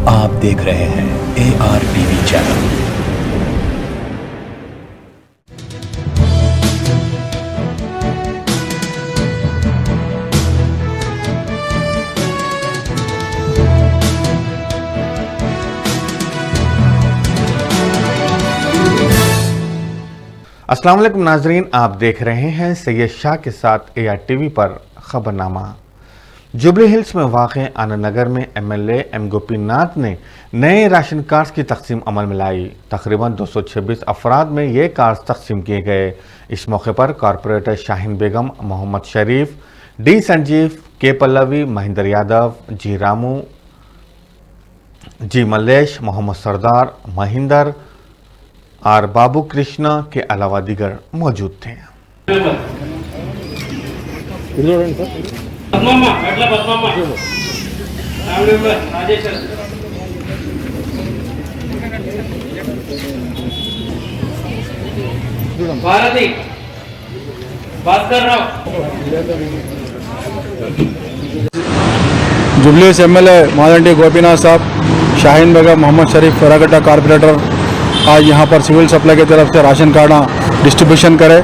आप देख रहे हैं AR टीवी चैनल। अस्सलाम वालेकुम नाजरीन, आप देख रहे हैं सैयद शाह के साथ AR टीवी पर खबरनामा। जुबली हिल्स में वाक़ आनंद नगर में MLA M गोपीनाथ ने नए राशन कार्ड्स की तकसीम अमल में लाई। तकरीबन 226 अफराद में ये कार्ड्स तकसीम किए गए। इस मौके पर corporator Shaheen Begum, Mohammed Sharif, D Sanjeev, K Pallavi, Mahendra Yadav, G Ramu, G Mallesh, Mohammed Sardar, Mahinder, R Babu Krishna के अलावा दीगर मौजूद थे। भारती भास्कर राव, जुबली से MLA मादंडी गोपीनाथ साहब, शाहीन बेगम, मोहम्मद शरीफ, फेरागट्टा कॉर्पोरेटर आज यहाँ पर सिविल सप्लाई की तरफ से राशन कार्ड डिस्ट्रीब्यूशन करे।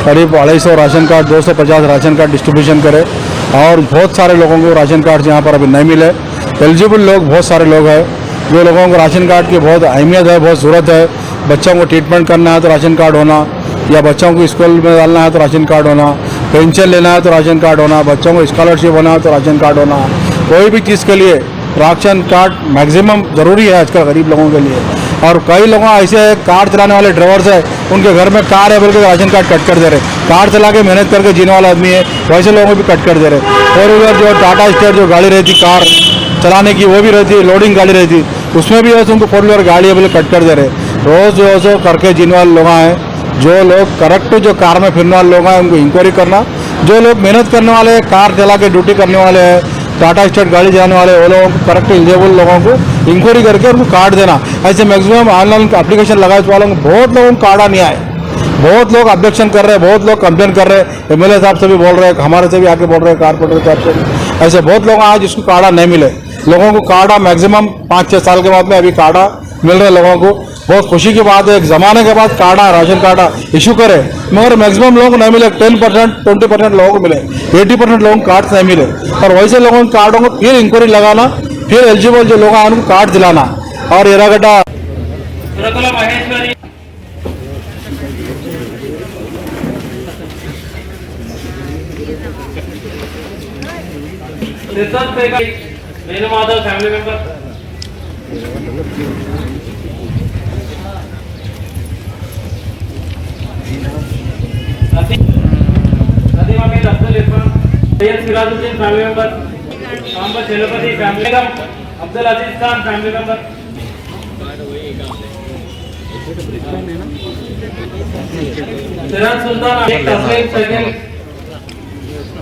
करीब 250 ration card, 250 ration card distribution करे और बहुत सारे लोगों को राशन कार्ड यहाँ पर अभी नहीं मिले। एलिजिबल लोग बहुत सारे लोग हैं, जो लोगों को राशन कार्ड की बहुत अहमियत है, बहुत ज़रूरत है। बच्चों को ट्रीटमेंट करना है तो राशन कार्ड होना, या बच्चों को स्कूल में डालना है तो राशन कार्ड होना, पेंशन लेना है तो राशन कार्ड होना, बच्चों को स्कॉलरशिप होना है तो राशन कार्ड होना। कोई भी चीज़ के लिए राशन कार्ड मैक्सिमम ज़रूरी है आजकल गरीब लोगों के लिए। और कई लोगों ऐसे कार चलाने वाले ड्राइवर्स है, उनके घर में कार है बल्कि राशन कार्ड कट कर दे रहे। कार चला के मेहनत करके जीने वाला आदमी है, वैसे लोगों को भी कट कर दे रहे। और उधर जो टाटा स्टेट जो गाड़ी रहती कार चलाने की, वो भी रहती, लोडिंग गाड़ी रहती, उसमें भी वैसे उनको 4 व्हीलर गाड़ी है बोले कट कर दे रहे। रोज़ जो करके जीने वाले लोग हैं, जो लोग करेक्ट जो कार में फिरने वाले लोग हैं, उनको इंक्वायरी करना। जो लोग मेहनत करने वाले, कार चला के ड्यूटी करने वाले हैं, टाटा स्टेट गाड़ी चलाने वाले, वो लोगों को करेक्ट एलिजिबल लोगों को इंक्वायरी करके उनको कार्ड देना। ऐसे मैक्सिमम ऑनलाइन एप्लीकेशन लगाए वालों को बहुत लोगों को कार्ड नहीं आए। बहुत लोग ऑब्जेक्शन कर रहे हैं, बहुत लोग कंप्लेन कर रहे हैं। MLA साहब से भी बोल रहे हैं, हमारे से भी आके बोल रहे हैं, कारपोरेटर साहब से। ऐसे बहुत लोग आज जिसको कार्डा नहीं मिले। लोगों को कार्डा मैक्सिमम 5-6 साल के बाद में अभी कार्डा मिल रहे लोगों को। बहुत खुशी की बात है, एक ज़माने के बाद कार्डा राशन कार्डा इशू करे, मगर मैक्सिमम लोगों को नहीं मिले। 10%, 20% लोगों को मिले, 80% लोगों को कार्ड नहीं मिले। और वैसे लोगों के कार्डों को फिर इंक्वायरी लगाना, फिर एलिजिबल जो लोग हैं उनको कार्ड दिलाना। और Erragadda Maheshwari, Menu Madhav family member, Sirajuddin family member, Mohammed Chalapati family member, Abdul Aziz Khan family member, Siraj Sultan, Tasleem Shakeel,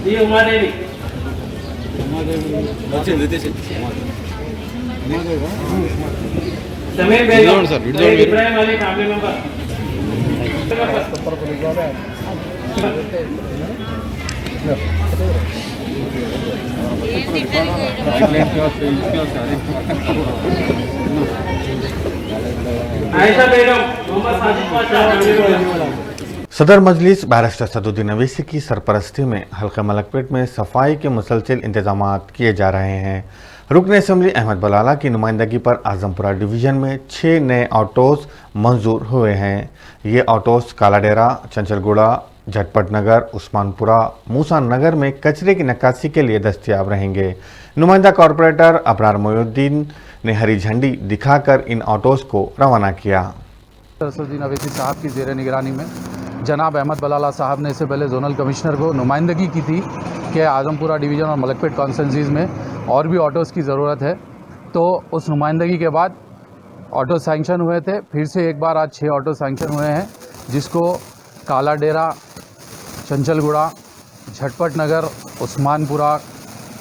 G Uma Devi, Sameer Begum, Ibrahim Ali family member, Ayesha Begum, Mohammed Sajid Pasha family member. सदर मजलिस बैरिस्टर सदुद्दीन अवैसी की सरपरस्ती में हल्का मलकपेट में सफाई के मुसलसल इंतजाम किए जा रहे हैं। रुकन असम्बली अहमद बलाला की नुमाइंदगी पर आजमपुरा डिवीज़न में 6 नए ऑटोज़ मंजूर हुए हैं। ये ऑटोज़ कालाडेरा, चंचलगुड़ा, झटपट नगर, उस्मानपुरा, मूसा नगर में कचरे की निकासी के लिए दस्तयाब रहेंगे। नुमाइंदा कॉरपोरेटर अबरार मोयुद्दीन ने हरी झंडी दिखाकर इन ऑटोज़ को रवाना किया। सदुद्दीन अवैसी साहब की ज़ेर निगरानी में जनाब अहमद बलाला साहब ने इससे पहले जोनल कमिश्नर को नुमाइंदगी की थी कि आजमपुरा डिवीज़न और मलकपेट कॉन्स्टिट्यूंसीज़ में और भी ऑटोज़ की ज़रूरत है। तो उस नुमाइंदगी के बाद ऑटो सैंक्शन हुए थे। फिर से एक बार आज 6 ऑटो सैंक्शन हुए हैं, जिसको काला डेरा, चंचलगुड़ा, झटपट नगर, उस्मानपुरा,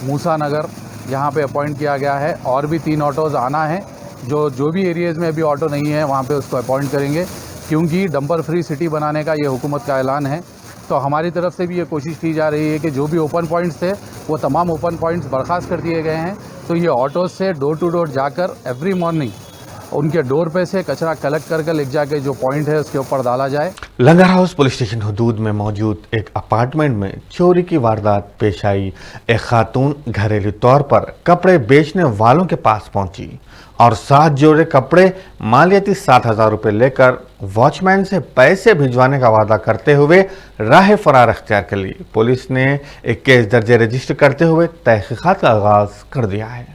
मूसा नगर यहाँ पे अपॉइंट किया गया है। और भी 3 ऑटोज़ आना है, जो भी एरियाज़ में अभी ऑटो नहीं है वहाँ पे उसको अपॉइंट करेंगे, क्योंकि डंपर फ्री सिटी बनाने का ये हुकूमत का ऐलान है। तो हमारी तरफ से भी ये कोशिश की जा रही है कि जो भी ओपन पॉइंट्स थे वो तमाम ओपन पॉइंट्स बर्खास्त कर दिए गए हैं। तो ये ऑटोज से डोर टू डोर जाकर एवरी मॉर्निंग उनके डोर पे से कचरा कलेक्ट करके ले जाके जो पॉइंट है उसके ऊपर डाला जाए। लंगर हाउस पुलिस स्टेशन हदूद में मौजूद एक अपार्टमेंट में चोरी की वारदात पेश आई। एक खातून घरेलू तौर पर कपड़े बेचने वालों के पास पहुंची और 7 जोड़े कपड़े मालियती 7,000 रुपये लेकर वॉचमैन से पैसे भिजवाने का वादा करते हुए राह फरार अख्तियार कर ली। पुलिस ने एक केस दर्ज रजिस्टर करते हुए तहकीकात का आगाज कर दिया है।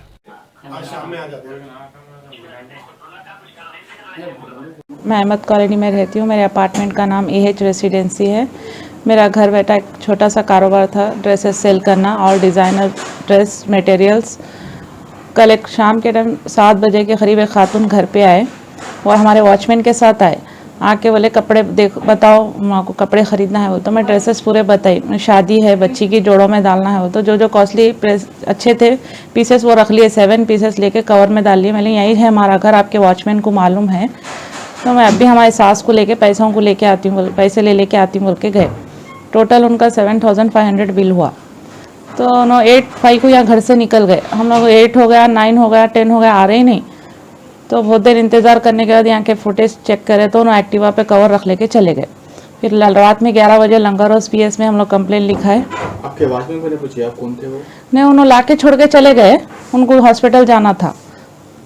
मैं अहमद कॉलोनी में रहती हूँ। मेरे अपार्टमेंट का नाम AH रेसिडेंसी है। मेरा घर बैठा एक छोटा सा कारोबार था, ड्रेसेस सेल करना और डिज़ाइनर ड्रेस मटेरियल्स। कल एक शाम के टाइम 7 बजे के करीब एक खातून घर पे आए और हमारे वॉचमैन के साथ आए। आके बोले कपड़े देख बताओ, आपको कपड़े ख़रीदना है। वो तो मैं ड्रेसेस पूरे बताई, शादी है, बच्ची की जोड़ों में डालना है। वो तो जो कॉस्टली अच्छे थे पीसेस वो रख लिए, 7 पीसेस लेके कवर में डाल लिए। मैंने यही है हमारा घर, आपके वॉचमैन को मालूम है। तो मैं अभी हमारे सास को लेके पैसों को लेके आती हूँ, पैसे लेके आती हूँ बोल के गए। टोटल उनका 7,500 बिल हुआ। तो 8-5 को यहाँ घर से निकल गए। हम लोग 8 हो गया, 9 हो गया, 10 हो गया, आ रहे ही नहीं। तो बहुत देर इंतज़ार करने के बाद यहाँ के फुटेज चेक करे तो उन्होंने एक्टिवा पे कवर रख लेके चले गए। फिर रात में 11 बजे लंगर हाउस PS में हम लोग कंप्लेन लिखा है। आपके वॉचमैन को नहीं पूछिए आप कौन थे वो? नहीं, उन्होंने ला के छोड़ के चले गए, उनको हॉस्पिटल जाना था।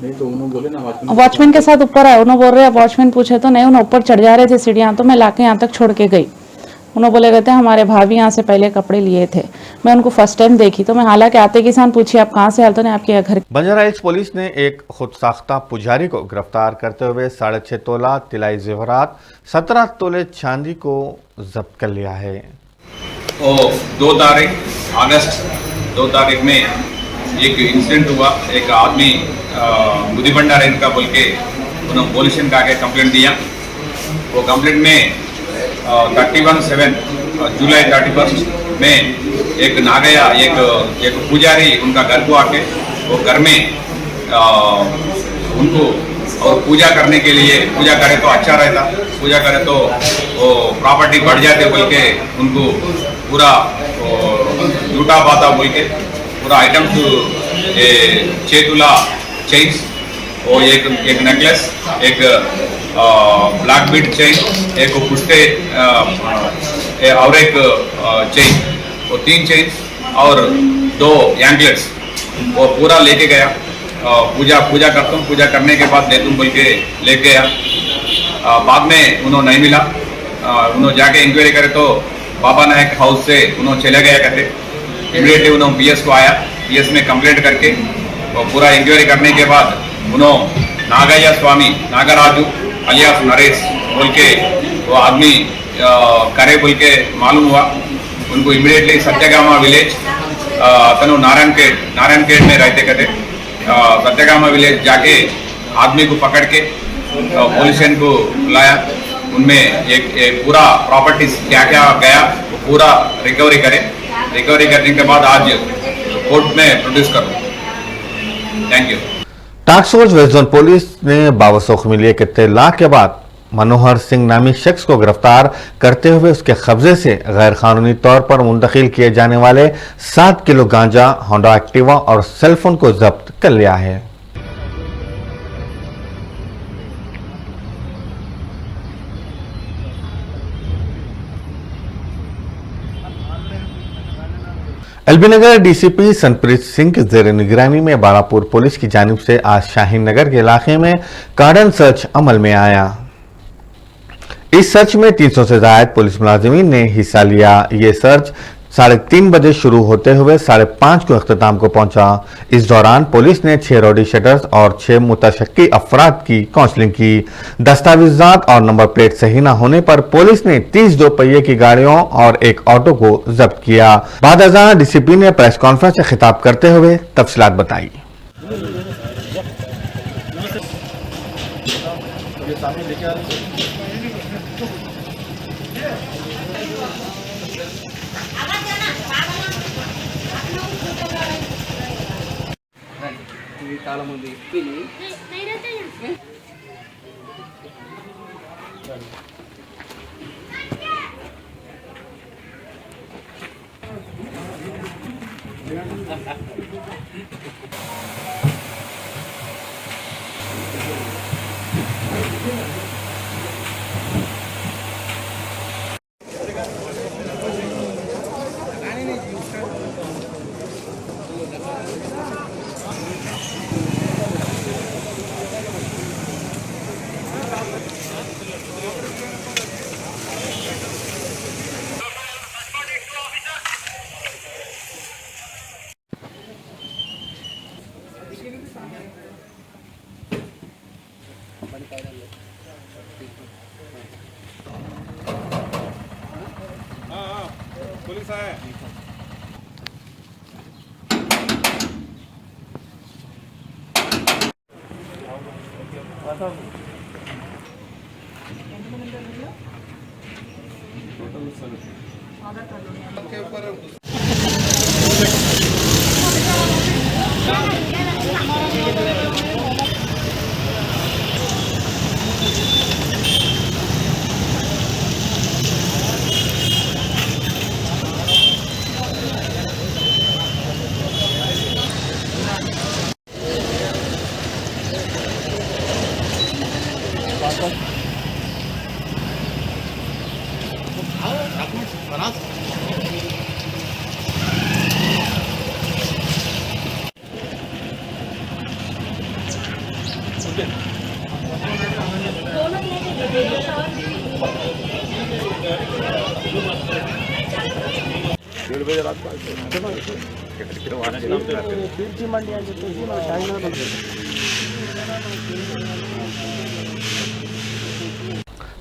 नहीं तो उन्होंने बोले ना वॉचमैन के साथ ऊपर आए। उन्होंने बोल रहे वॉचमैन पूछे तो नहीं, उन्होंने ऊपर चढ़ जा रहे थे सीढ़ियाँ, तो मैं लाके यहाँ तक छोड़ के गई। उन्होंने बोले कहते हैं हमारे भाभी यहाँ से पहले कपड़े लिए थे। मैं उनको फर्स्ट टाइम देखी तो मैं हालांकि आते किसान पूछी आप कहाँ से आए, तो नहीं आपके घर। बंजारा हिल्स पुलिस ने एक खुद साख्ता पुजारी को गिरफ्तार करते हुए 6.5 तोला तिलाई जेवरात 17 तोले चांदी को जब्त कर लिया है। 2 तारीख अगस्त 2 तारीख में एक इंसिडेंट हुआ। एक आदमी बुद्धिभंडा रेंज का बोल के उन्होंने पुलिस स्टेशन का आगे कंप्लेंट दिया। वो कंप्लेंट में 31/7 जुलाई 31 में एक नागया एक पुजारी उनका घर को आके वो घर में उनको और पूजा करने के लिए, पूजा करे तो अच्छा रहता, पूजा करे तो वो प्रॉपर्टी बढ़ जाते बोल के उनको पूरा लूटा पाता बोल के पूरा आइटम्स 6 तुला चेन्स और एक नेकलेस, एक ब्लैक बीड चेन, एक पुष्टे और एक चेन, वो 3 चेन और 2 एंकलेट्स वो पूरा लेके गया। पूजा करता हूँ, पूजा करने के बाद ले तुम बोल के ले गया। बाद में उन्होंने नहीं मिला। उन्होंने जाके इंक्वायरी करे तो बाबा नायक हाउस से उन्होंने चले गया कहते। इमीडिएटली उन्होंने PS को आया, PS में कंप्लेंट करके और पूरा इंक्वायरी करने के बाद उन्होंने नागయ్య स्वामी नागराजू अलियास नरेश बोल के वो आदमी करे बोल के मालूम हुआ। उनको इमीडिएटली सत्यगामा विलेज तनु नारायण खेड़ में रहते कहते सत्यगामा विलेज जाके आदमी को पकड़ के पुलिस स्टेशन को लाया। उनमें एक पूरा प्रॉपर्टीज क्या क्या गया वो पूरा रिकवरी करने के बाद आज कोर्ट में प्रोड्यूस करो। Thank you. Task force west zone police ने बावसूख मिली एक इत्तला के बाद मनोहर सिंह नामी शख्स को गिरफ्तार करते हुए उसके कब्जे से गैर कानूनी तौर पर मुंतकिल किए जाने वाले 7 किलो गांजा, होंडा एक्टिवा और सेलफोन को जब्त कर लिया है। एलबी नगर DCP सनप्रीत सिंह के जेर निगरानी में बारापुर पुलिस की जानिब से आज शाहीन नगर के इलाके में कार्डन सर्च अमल में आया। इस सर्च में 300 से ज्यादा पुलिस मुलाजिमीन ने हिस्सा लिया। ये सर्च 3:30 बजे शुरू होते हुए 5:30 को अख्ताम को पहुंचा। इस दौरान पुलिस ने 6 रोडी शटर्स और 6 मुतशक्की अफराद की काउंसलिंग की। दस्तावेजात और नंबर प्लेट सही न होने पर पुलिस ने 30 2 पहिए की गाड़ियों और एक ऑटो को जब्त किया। बाद अज़ां DCP ने प्रेस कॉन्फ्रेंस से खिताब करते हुए तफसीलात बताई। చాలా మంది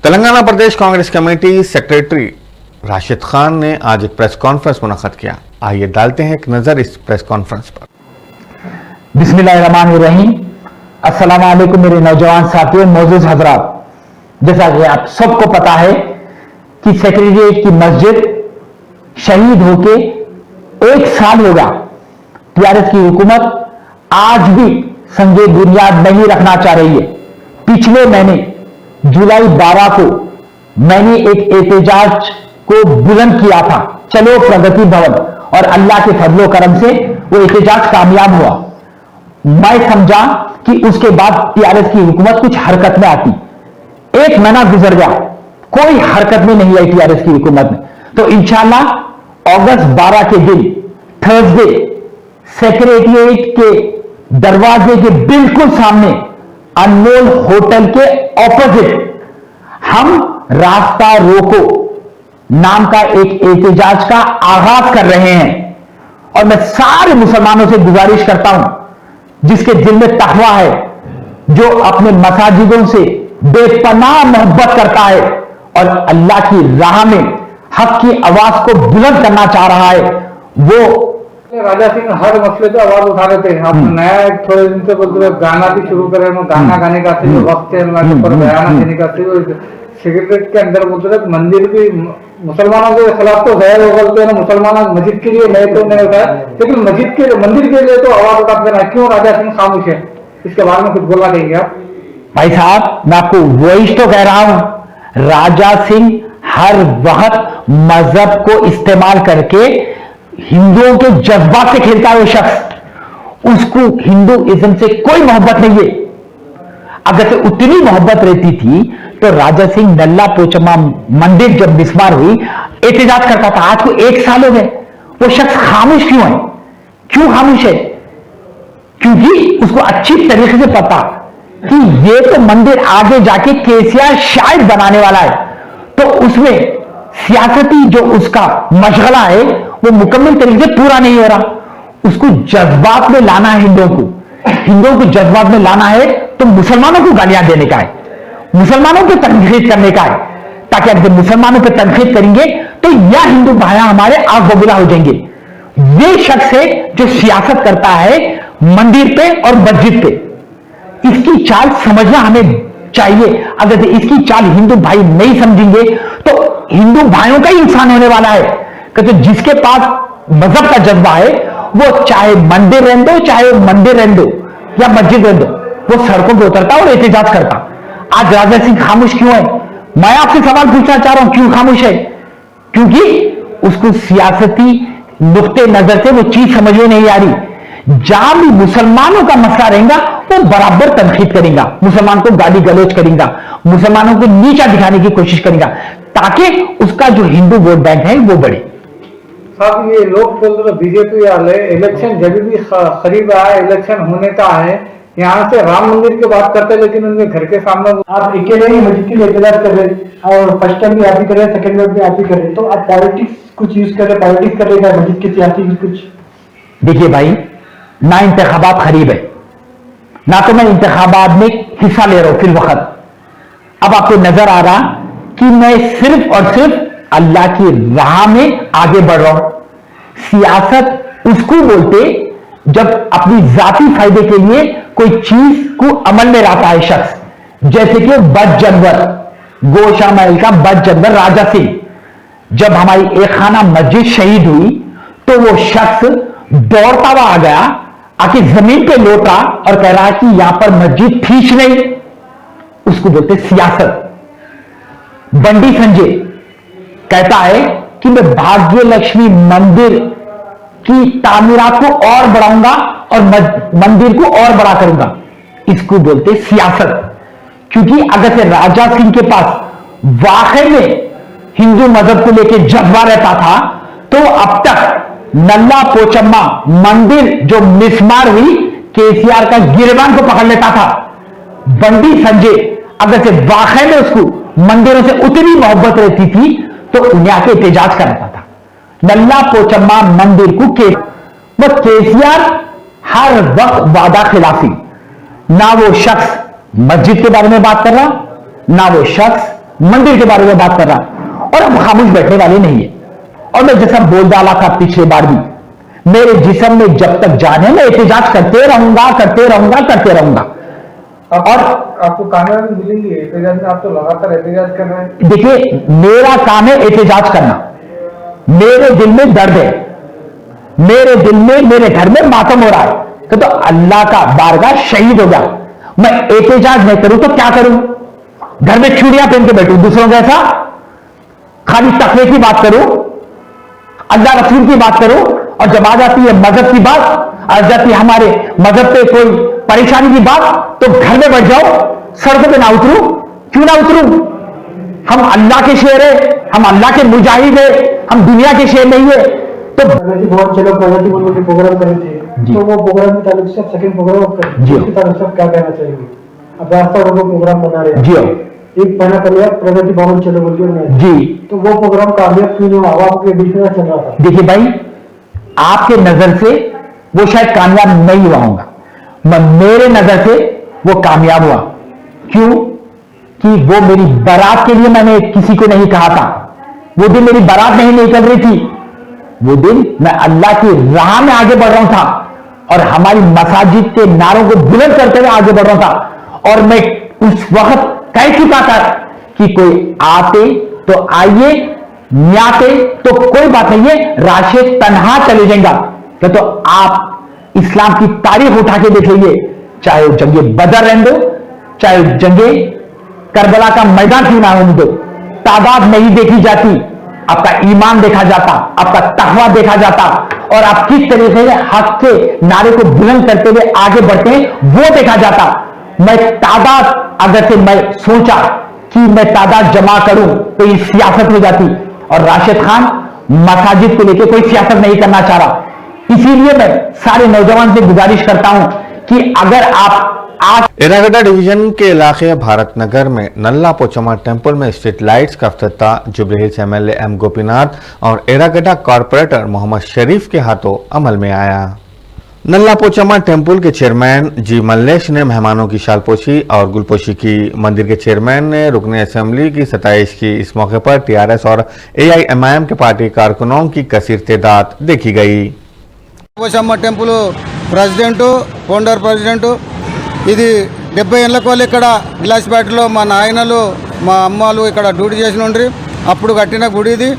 तेलंगाना प्रदेश कांग्रेस कमेटी सेक्रेटरी राशिद खान ने आज एक प्रेस कॉन्फ्रेंस मुनक्कद किया। आइए डालते हैं एक नजर इस प्रेस कॉन्फ्रेंस पर। बिस्मिल्लाहिर्रहमानिर्रहीम। अस्सलाम वालेकुम मेरे नौजवान साथियों, मौजूद हजरात, जैसा कि आप सबको पता है कि सेक्रेटरिएट की मस्जिद शहीद होके 1 साल हो गया। टीआरएस की हुकूमत आज भी संजय बुनियाद नहीं रखना चाह रही है। पिछले महीने जुलाई 12 को मैंने एक एहतजाज को बुलंद किया था, चलो प्रगति भवन, और अल्लाह के फजलो करम से वो एहतजाज कामयाब हुआ। मैं समझा कि उसके बाद टीआरएस की हुकूमत कुछ हरकत में आती। 1 महीना गुजर गया, कोई हरकत में नहीं आई टीआरएस की हुकूमत में। तो इंशाल्लाह अगस्त 12 के दिन थर्सडे सेक्रेटरिएट के दरवाजे के बिल्कुल सामने अनमोल होटल के ऑपोजिट हम रास्ता रोको नाम का एक एहतजाज का आगाज कर रहे हैं। और मैं सारे मुसलमानों से गुजारिश करता हूं जिसके दिल में तकवा है, जो अपने मसाजिदों से बेपनाह मोहब्बत करता है और अल्लाह की राह में हक की आवाज को बुलंद करना चाह रहा है, वो राजा सिंह हर मसले पे आवाज उठा रहे थे। हम नया थोड़े दिन से बोलते हुए गाना भी शुरू करे, गाना गाने का जो वक्त है पर बयान देने का सेक्रेटरीट के अंदर बोलते थे मंदिर भी मुसलमानों के खिलाफ तो है, वो बोलते हैं मुसलमान मस्जिद के लिए नहीं तो नहीं होता है, लेकिन मस्जिद के मंदिर के लिए तो आवाज उठाते हैं। क्यों राजा सिंह खामोश है? इसके बारे में कुछ बोलना चाहेंगे आप? भाई साहब, मैं आपको वही तो कह रहा हूं, राजा सिंह हर वक्त मजहब को इस्तेमाल करके हिंदुओं के जज्बात से खेलता है। वो शख्स, उसको हिंदुइज्म से कोई मोहब्बत नहीं है। अगर से उतनी मोहब्बत रहती थी तो राजा सिंह नल्ला पोचम्मा मंदिर जब मिसमार हुई एहतजाज करता था। आज को 1 साल हो गए, वो शख्स खामोश क्यों है? क्यों खामोश है? क्योंकि उसको अच्छी तरीके से पता कि ये तो मंदिर आगे जाके केसीआर शायद बनाने वाला है, तो उसमें सियासती जो उसका मशगला है वो मुकम्मल तरीके से पूरा नहीं हो रहा। उसको जज्बात में लाना है, हिंदुओं को जज्बात में लाना है तो मुसलमानों को गालियां देने का है, मुसलमानों को तनकीद करने का है, ताकि अगर मुसलमानों पर तनकीद करेंगे तो यह हिंदू भाइयां हमारे आग बबूला हो जाएंगे। ये शख्स है जो सियासत करता है मंदिर पे और मस्जिद पे। इसकी चाल समझना हमें चाहिए। अगर इसकी चाल हिंदू भाई नहीं समझेंगे तो हिंदू भाइयों का ही नुकसान होने वाला है। तो जिसके पास मजहब का जज्बा है वो चाहे मंदिर रहने दो, चाहे मंदिर रहने दो या मस्जिद रहने दो, वो सड़कों पर उतरता और एहतजाज करता। आज राजा सिंह खामोश क्यों है? मैं आपसे सवाल पूछना चाह रहा हूं, क्यों खामोश है? क्योंकि उसको सियासती नुक्ते नजर से वो चीज समझ में नहीं आ रही। जहां भी मुसलमानों का मसला रहेगा वो बराबर तनकीद करेगा, मुसलमान को गाली गलौज करेगा, मुसलमानों को नीचा दिखाने की कोशिश करेगा ताकि उसका जो हिंदू वोट बैंक है वो बढ़े। साहब ये लोग बोल रहे बीजेपी वाले इलेक्शन जब भी करीब आया, इलेक्शन होने का है, यहाँ से राम मंदिर की बात करते हैं लेकिन उनके घर के सामने आप अकेले ही मस्जिद की एतजाज कर रहे हैं और फर्स्ट टाइम भी आप ही कर रहे हैं, सेकंड टाइम भी आप ही कर रहे हैं, तो आप पॉलिटिक्स कुछ यूज कर रहे हैं, पॉलिटिक्स कर रहे हैं मस्जिद की सियासी कुछ। देखिए भाई, ना इंतखाबात करीब है, ना तो मैं इंतखाबात में हिस्सा ले रहा हूं फिर वक्त। अब आपको नजर आ रहा कि मैं सिर्फ और सिर्फ अल्लाह की राह में आगे बढ़ रहा हूं। सियासत उसको बोलते जब अपनी जाती फायदे के लिए कोई चीज को अमल में लाता है शख्स, जैसे कि बद जानवर, गोशा महल का बद जानवर राजा सिंह, जब हमारी एक खाना मस्जिद शहीद हुई तो वो शख्स दौड़ता हुआ आ गया, आके जमीन पे लौटा और कह रहा कि यहां पर मस्जिद थी नहीं, उसको बोलते सियासत। बंडी संजय कहता है कि मैं भाग्य लक्ष्मी मंदिर की तामीरात को और बढ़ाऊंगा और मंदिर को और बड़ा करूंगा, इसको बोलते सियासत। क्योंकि अगर से राजा सिंह के पास वाकई में हिंदू मजहब को लेकर जज्बा रहता था तो अब तक नल्ला पोचम्मा मंदिर जो मिसमार हुई केसीआर का गिरबान को पकड़ लेता था। बंडी संजय अगर से वाकई में उसको मंदिरों से उतनी मोहब्बत रहती थी तो उन्हें आके एहतजाज कराता था। नल्ला पोचम्मा मंदिर को वो केसीआर हर वक्त वादा खिलाफी, ना वो शख्स मस्जिद के बारे में बात कर रहा, ना वो शख्स मंदिर के बारे में बात कर रहा, और अब खामोश बैठने वाले नहीं है। और मैं जैसा बोल डाला था पिछले बार भी, मेरे जिस्म में जब तक जान है मैं एहतजाज करते रहूंगा करते रहूंगा करते रहूंगा। और आपको कामयाबी मिलेंगी एहतजाज में, आप तो लगातार एहतजाज कर रहे हैं। देखिए, मेरा काम है एहतजाज करना, मेरे दिल में दर्द है, मेरे दिल में मेरे घर में मातम हो रहा है तो अल्लाह का बारगाह शहीद हो गया, मैं एहतजाज नहीं करूं तो क्या करूं? घर में चूड़ियां पहन के बैठूं दूसरों जैसा, खाली तकवे की बात करूं, अल्लाह रसूल की बात करूं, और जब आ जाती है मजहब की बात, आ जाती है हमारे मजहब पे कोई परेशानी की बात, तो घर में बैठ जाओ, सड़कों पे ना उतरूं। क्यों ना उतरूं? हम अल्लाह के शेर है, हम अल्लाह के मुजाहिद है, हम दुनिया के शेर नहीं है। तो प्रगति भवन चलो प्रगति भवन के प्रोग्राम करे थे, तो वो प्रोग्राम के ताल्लुक से सेकंड प्रोग्राम करें, उसके ताल्लुक से क्या कहना चाहिए? अब रास्ता रोको प्रोग्राम बना रहे हैं जी, एक पहला पहले प्रगति भवन चलो बोलिए जी, तो वो प्रोग्राम कामयाब क्यों नहीं हुआ? आपके बीच में चल रहा था। देखिए भाई, आपके नजर से वो शायद कामयाब नहीं हुआ होगा, मेरे नजर से वो कामयाब हुआ। क्यों? कि वो मेरी बारात के लिए मैंने किसी को नहीं कहा था, वो दिन मेरी बारात नहीं निकल रही थी, वो दिन मैं अल्लाह की राह में आगे बढ़ रहा था और हमारी मसाजिद के नारों को बुलंद करते हुए आगे बढ़ रहा था। और मैं उस वक्त कह चुका था कि कोई आते तो आइए, न्याते तो कोई बात नहीं है, राशे तन्हा चले जाएगा। तो आप इस्लाम की तारीख उठा के देख लीजिए, चाहे जंगे बदर रहने दो, चाहे जंगे करबला का मैदान क्यों ना होने दो, तादाद नहीं देखी जाती, आपका ईमान देखा जाता, आपका तकवा देखा जाता, और आप किस तरीके से हक के नारे को बुलंद करते हुए आगे बढ़ते हैं वो देखा जाता। मैं तादाद, अगर से मैं सोचा कि मैं तादाद जमा करूं तो ये सियासत हो जाती, और राशिद खान मसाजिद को लेकर कोई सियासत नहीं करना चाह रहा। इसीलिए मैं सारे नौजवान से गुजारिश करता हूं कि अगर आप एरागड्डा डिवीजन के इलाके भारत नगर में नल्ला पोचम्मा टेम्पल में स्ट्रीट लाइट्स का इफ्तिताह Jubilee Hills MLA M Gopinath और एरागड्डा कॉरपोरेटर मोहम्मद शरीफ के हाथों अमल में आया। नल्ला पोचम्मा टेम्पल के चेयरमैन जी मल्लेश ने मेहमानों की शालपोशी और गुलपोशी की। मंदिर के चेयरमैन ने रुकने असेंबली की सताइश की। इस मौके पर टीआरएस और एआईएमआईएम के पार्टी कारकुनों की कसीर तादाद देखी गई। Pochamma temple president founder president ఇది 70 ఏళ్ళ కోళ్ళు ఇక్కడ గ్లాస్పేటలో మా నాయనలు మా అమ్మలు ఇక్కడ డ్యూటీ చేసి ఉండ్రి అప్పుడు కట్టిన గుడి ఇది।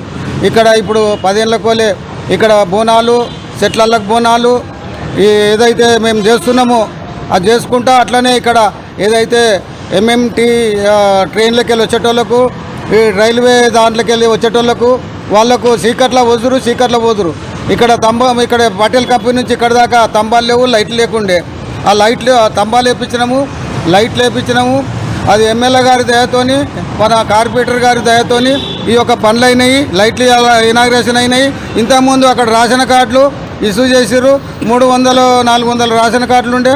ఇక్కడ ఇప్పుడు 10 ఏళ్ళ కోళ్ళే ఇక్కడ బోనాలు సెట్లలకు బోనాలు ఏదైతే మేము చేస్తున్నామో అది చేసుకుంటా అట్లనే ఇక్కడ ఏదైతే ఎంఎంటీ ట్రైన్లకి వెళ్ళి వచ్చేటోళ్ళకు ఈ రైల్వే దాంట్లోకి వెళ్ళి వచ్చేటోళ్ళకు వాళ్ళకు సీకట్ల వదురు ఇక్కడ ఇక్కడ పటేల్ కంపెనీ నుంచి ఇక్కడ దాకా తంబాలు లేవు, లైట్లు లేకుండే. ఆ లైట్లు తంబాలు వేయించినాము, లైట్లు వేయించినాము. అది ఎమ్మెల్యే గారి దయతోని, మన కార్పొరేటర్ గారి దయతోని ఈ యొక్క పనులు అయినాయి. లైట్లు ఇనాగ్రేషన్ అయినాయి. ఇంతకుముందు అక్కడ రేషన్ కార్డులు इशू చేసిర్రు 300-400 राशन कार्ड ఉండే.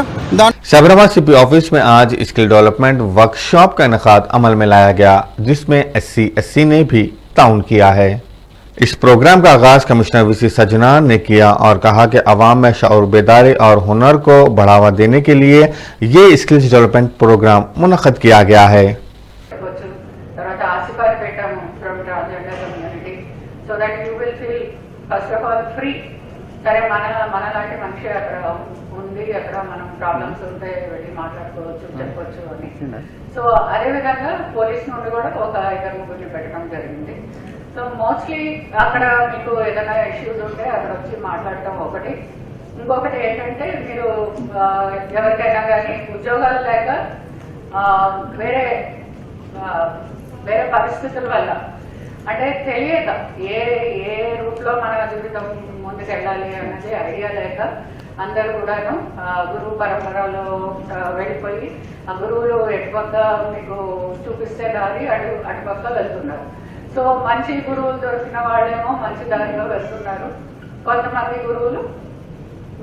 साबरमती सिपी ऑफिस में आज स्किल डेवलपमेंट वर्कशॉप का इनेकाद अमल में लाया गया, जिसमें SC ने भी ताउन किया है। इस प्रोग्राम का आगाज कमिश्नर VC सजना ने किया और कहा कि अवाम में शऊर, बेदारी और हुनर को बढ़ावा देने के लिए ये स्किल्स डेवलपमेंट प्रोग्राम मुनक्कद किया गया है। సరే మనలాంటి మనిషి అక్కడ ఉంది, అక్కడ మనం ప్రాబ్లమ్స్ ఉంటే వెళ్ళి మాట్లాడుకోవచ్చు, చెప్పొచ్చు అని. సో అదేవిధంగా పోలీస్ నుండి కూడా ఒక 2-3 పెట్టడం జరిగింది. సో మోస్ట్లీ అక్కడ మీకు ఏదైనా ఇష్యూస్ ఉంటే అక్కడ వచ్చి మాట్లాడటం ఒకటి. ఇంకొకటి ఏంటంటే మీరు ఎవరికైనా కానీ ఉద్యోగాలు లేక వేరే పరిస్థితుల వల్ల అంటే తెలియక ఏ రూట్లో మన జీవితం ముందుకు వెళ్ళాలి అన్నది ఐడియా లేక అందరూ కూడాను గురువు పరంపరలో వెళ్ళిపోయి ఆ గురువులు ఎటుపక్క మీకు చూపిస్తే దారి అటుపక్క వెళ్తున్నారు. సో మంచి గురువులు దొరికిన వాళ్ళేమో మంచి దారిలో వెళ్తున్నారు. కొంతమంది గురువులు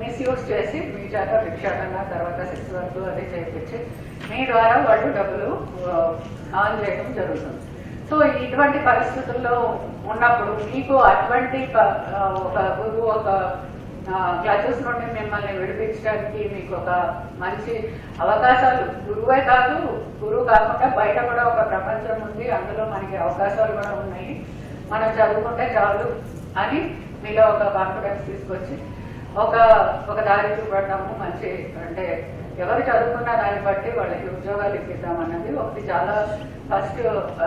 మిస్యూజ్ చేసి మీ చేత భిక్షాటన, తర్వాత సెక్స్ వర్క్ అది చేయించి మీ ద్వారా వాళ్ళు డబ్బులు ఆన్ చేయడం జరుగుతుంది. సో ఇటువంటి పరిస్థితుల్లో ఉన్నప్పుడు మీకు అటువంటి ఒక గురువు ఒక క్లాసెస్ నుండి మిమ్మల్ని విడిపించడానికి మీకు ఒక మంచి అవకాశాలు, గురువే కాదు, గురువు కాకుండా బయట కూడా ఒక ప్రపంచం ఉంది, అందులో మనకి అవకాశాలు కూడా ఉన్నాయి, మనం చదువుకుంటే చాలు అని మీలో ఒక కాన్ఫిడెన్స్ తీసుకొచ్చి ఒక దారి చూపడము. మంచి అంటే ఎవరు చదువుకున్న దాన్ని బట్టి వాళ్ళకి ఉద్యోగాలు ఇప్పిద్దామన్నది ఒకటి చాలా first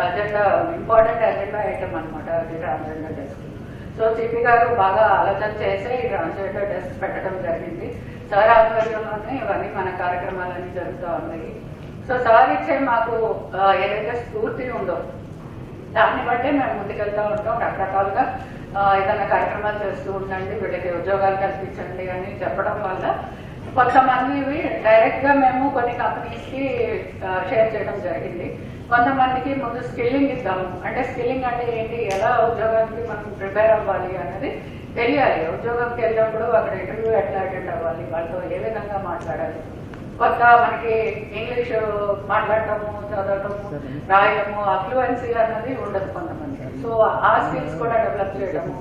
agenda, important agenda item అనమాట అది ట్రాన్స్జెండర్ డెస్క్. సో సిపి గారు బాగా ఆలోచన చేసే ఈ ట్రాన్స్జెండర్ డెస్క్ పెట్టడం జరిగింది. సార్ ఆధ్వర్యంలోనే ఇవన్నీ మన కార్యక్రమాలన్నీ జరుగుతూ ఉన్నాయి. సో సార్ ఇచ్చే మాకు ఏదైతే స్ఫూర్తి ఉందో దాన్ని బట్టే మేము ముందుకెళ్తూ ఉంటాం. రకరకాలుగా ఏదైనా కార్యక్రమాలు చేస్తూ ఉండండి, వీళ్ళకి ఉద్యోగాలు కల్పించండి అని చెప్పడం వల్ల కొంతమంది డైరెక్ట్ గా మేము కొన్ని కంపెనీస్ కి షేర్ చేయడం జరిగింది. కొంతమందికి ముందు స్కిల్లింగ్ ఇద్దాము, అంటే స్కిల్లింగ్ అంటే ఏంటి, ఎలా ఉద్యోగానికి మనం ప్రిపేర్ అవ్వాలి అన్నది తెలియాలి. ఉద్యోగంకి వెళ్ళినప్పుడు అక్కడ ఇంటర్వ్యూ ఎట్లా అటెండ్ అవ్వాలి, వాళ్ళతో ఏ విధంగా మాట్లాడాలి, కొత్త మనకి ఇంగ్లీష్ మాట్లాడటము, చదవటము, రాయటము, అఫ్లూయెన్సీ అన్నది ఉండదు కొంతమంది. సో ఆ స్కిల్స్ కూడా డెవలప్ చేయడము,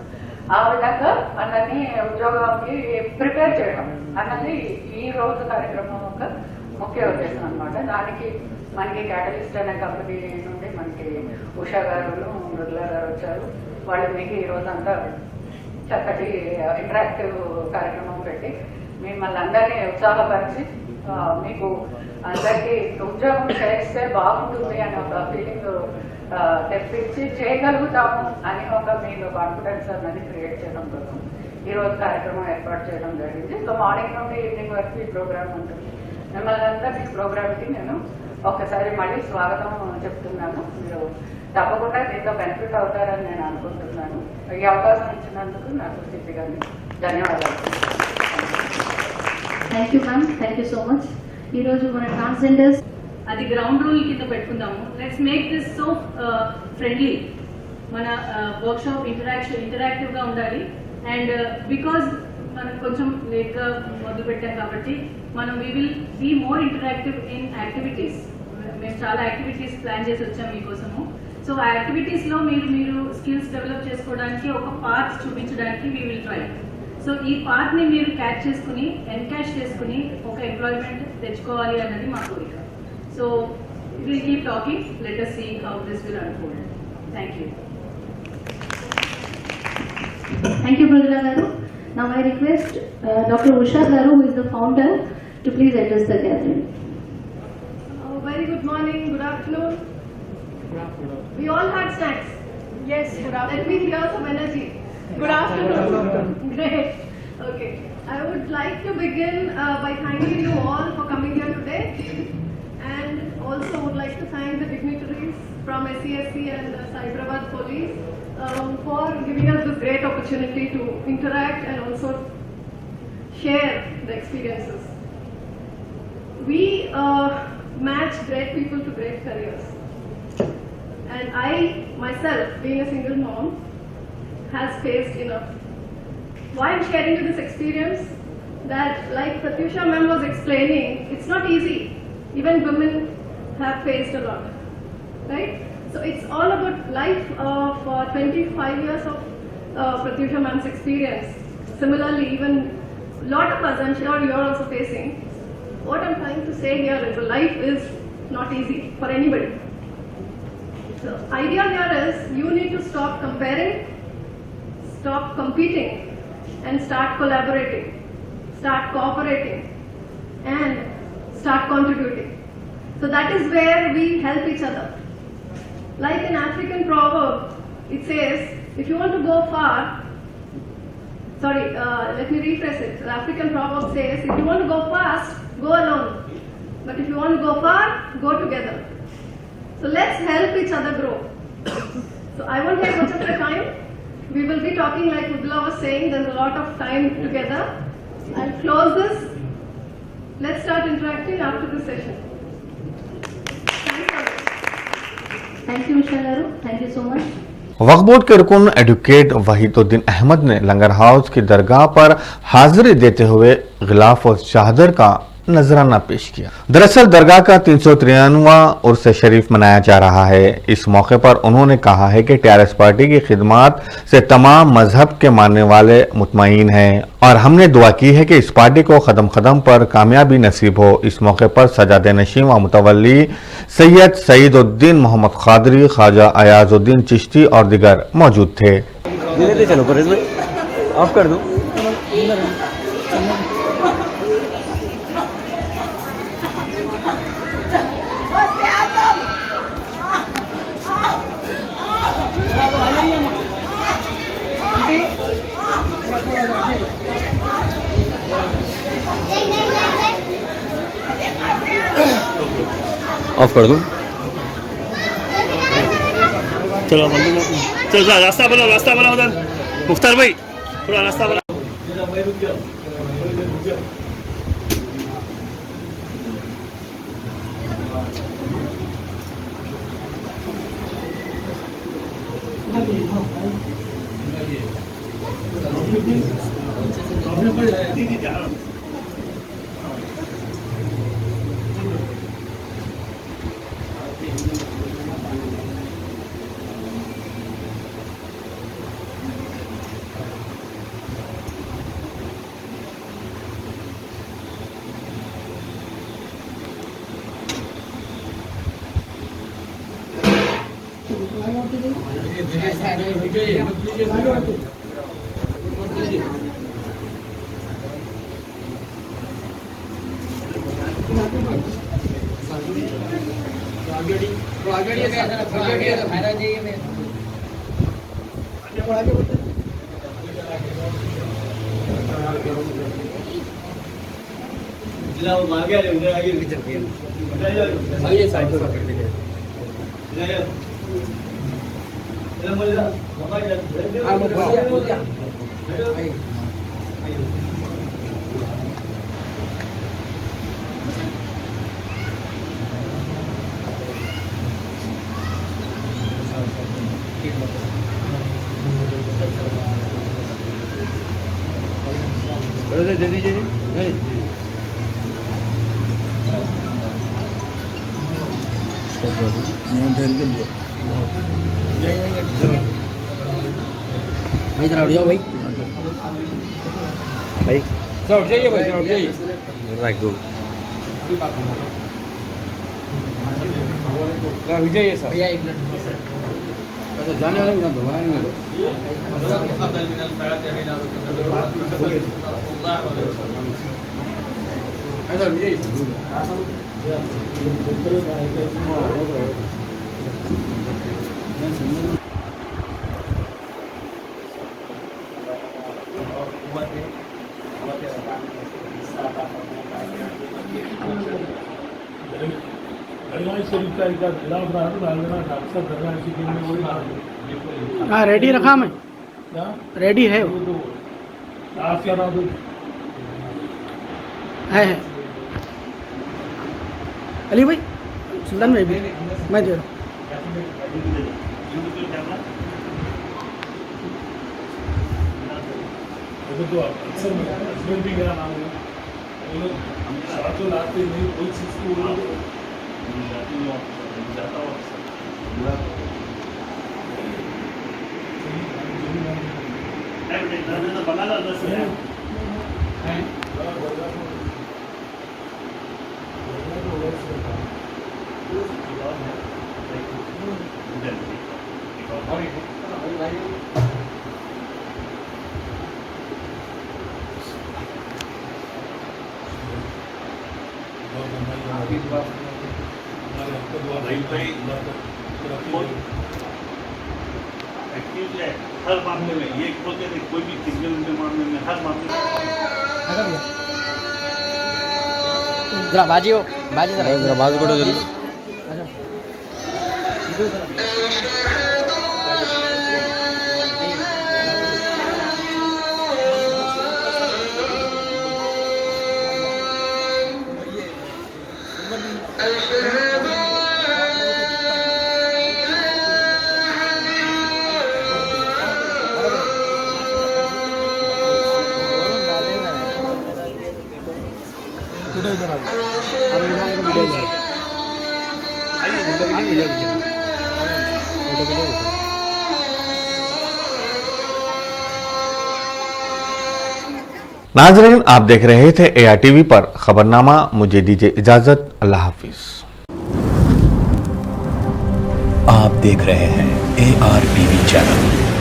ఆ విధంగా అందరినీ ఉద్యోగానికి ప్రిపేర్ చేయడం అన్నది ఈ రోజు కార్యక్రమం యొక్క ముఖ్య ఉద్దేశం అనమాట. దానికి మనకి క్యాటలిస్ట్ అనే కంపెనీ నుండి మనకి ఉషా గారు, మృదుల గారు వచ్చారు. వాళ్ళు మీకు ఈ రోజు అంతా చక్కటి ఇంటరాక్టివ్ కార్యక్రమం పెట్టి మిమ్మల్ని అందరినీ ఉత్సాహపరిచి మీకు అందరికీ ఉద్యోగం చేస్తే బాగుంటుంది అనే ఒక ఫీలింగ్ తెప్పించి చేయగలుగుతాము అని ఒక మీలో కాన్ఫిడెన్స్ అన్నది క్రియేట్ చేయడం కోసం ఈరోజు కార్యక్రమం ఏర్పాటు చేయడం జరిగింది. సో మార్నింగ్ నుండి ఈవినింగ్ వరకు ఈ ప్రోగ్రామ్ ఉంటుంది. మిమ్మల్ని అంతా ఈ ప్రోగ్రామ్కి నేను ఒక్కసారి మళ్ళీ స్వాగతం చెప్తున్నాను. మీరు తప్పకుండా దీంతో బెనిఫిట్ అవుతారని నేను అనుకుంటున్నాను. ఈ అవకాశం ఇచ్చినందుకు నాకు సిపి గారిని ధన్యవాదాలు. Thank you ma'am, thank you so much. ఈరోజు మన ట్రాన్స్జెండర్స్ అది గ్రౌండ్ రూల్ కింద పెట్టుకుందాము. Let's make this so friendly. మన వర్క్షాప్ ఇంటరాక్టివ్గా ఉండాలి. అండ్ బికాజ్ మనం కొంచెం లేట్గా మొదలు పెట్టాం కాబట్టి మనం we will be more interactive in activities. మేము చాలా యాక్టివిటీస్ ప్లాన్ చేసి వచ్చాం మీకోసము. సో ఆ యాక్టివిటీస్లో మీరు స్కిల్స్ డెవలప్ చేసుకోవడానికి ఒక పాత్ చూపించడానికి వీ విల్ ట్రై. సో ఈ పార్ట్ని మీరు క్యాచ్ చేసుకుని ఎన్కాష్ చేసుకుని ఒక ఎంప్లాయ్మెంట్ తెచ్చుకోవాలి అన్నది మా కోరిక. So will keep talking, let us see how this will unfold. Thank you. Thank you, Mridula Garu. Now I request Dr. Usha Garu, who is the founder, to please address the gathering. Very good morning, good afternoon. We all had snacks. Yes, good afternoon. Let me clear some energy. Good afternoon. Great. Okay. I would like to begin by thanking you all for coming here today, and also would like to thank the dignitaries from SCSC and the Cyberabad Police for giving us this great opportunity to interact and also share the experiences. We match great people to great careers. And I, myself, being a single mom, has faced enough. Why I'm sharing you this experience? That, like Pratyusha ma'am was explaining, it's not easy. Even women have faced a lot, right? So it's all about life of 25 years of Pratyusha ma'am's experience. Similarly, even a lot of us, I'm sure you're also facing. What I'm trying to say here is life is not easy for anybody. The idea here is you need to stop comparing, stop competing, and start collaborating, start cooperating, and start contributing. So that is where we help each other. Like an African proverb, it says, if you want to go far, let me rephrase it. The African proverb says, if you want to go fast, go alone. But if you want to go far, go together. So let's help each other grow. So I won't take much of your time. We will be talking like Udla was saying, there's a lot of time together. I'll close this. Let's start interacting after this session. Thank you, Usha Garu. Thank you so much. Waqf board के रुकन advocate Wahiduddin Ahmad ने लंगर house की दरगाह पर हाजिरी देते हुए गिलाफ और चादर का नजराना पेश किया। दरअसल दरगाह का 393वां उर्स शरीफ मनाया जा रहा है। इस मौके पर उन्होंने कहा है कि टीआरएस पार्टी की खिदमत से तमाम मजहब के मानने वाले मुतमईन हैं और हमने दुआ की है कि इस पार्टी को कदम कदम पर कामयाबी नसीब हो। इस मौके पर सजाद नशीम व मुतवल्ली सैयद सईदुद्दीन मोहम्मद खादरी, ख्वाजा अयाजुद्दीन चिश्ती और दिगर मौजूद थे। चलो परेश भाई ऑफ कर दो। ऑफ कर दूं। चलो चल रास्ता बना उधर मुख्तार भाई थोड़ा रास्ता बना। भाई जरा उठ जाओ भाई भाई जरा उठ जाइए भाई जरा उठ जाइए रख दो विजय सर भैया एक मिनट अच्छा जाने वाले ना भगवान ऐसा विजय शरीफ का एक खिलाफ रहा था डॉक्टर साहब दरगाह में वही हाँ रेडी रखा मैं, रेडी है वो, है अली भाई सुल्तान भाई भी मैं दे रहा हूँ। तो अक्सर हस्बैंड भी मेरा नाम है, वो लोग सातों लाते नहीं कोई चीज़ को वो लोग जाता हूँ बनाना 10 है हर मामले में ये बोलते थे, कोई भी सिंगल मामले में हर मामले जरा बाजी हो, बाजी जरा बाजी करो जल्दी। नाजरीन, आप देख रहे थे ARTV पर खबरनामा। मुझे दीजिए इजाजत, अल्लाह हाफिज। आप देख रहे हैं ARTV चैनल।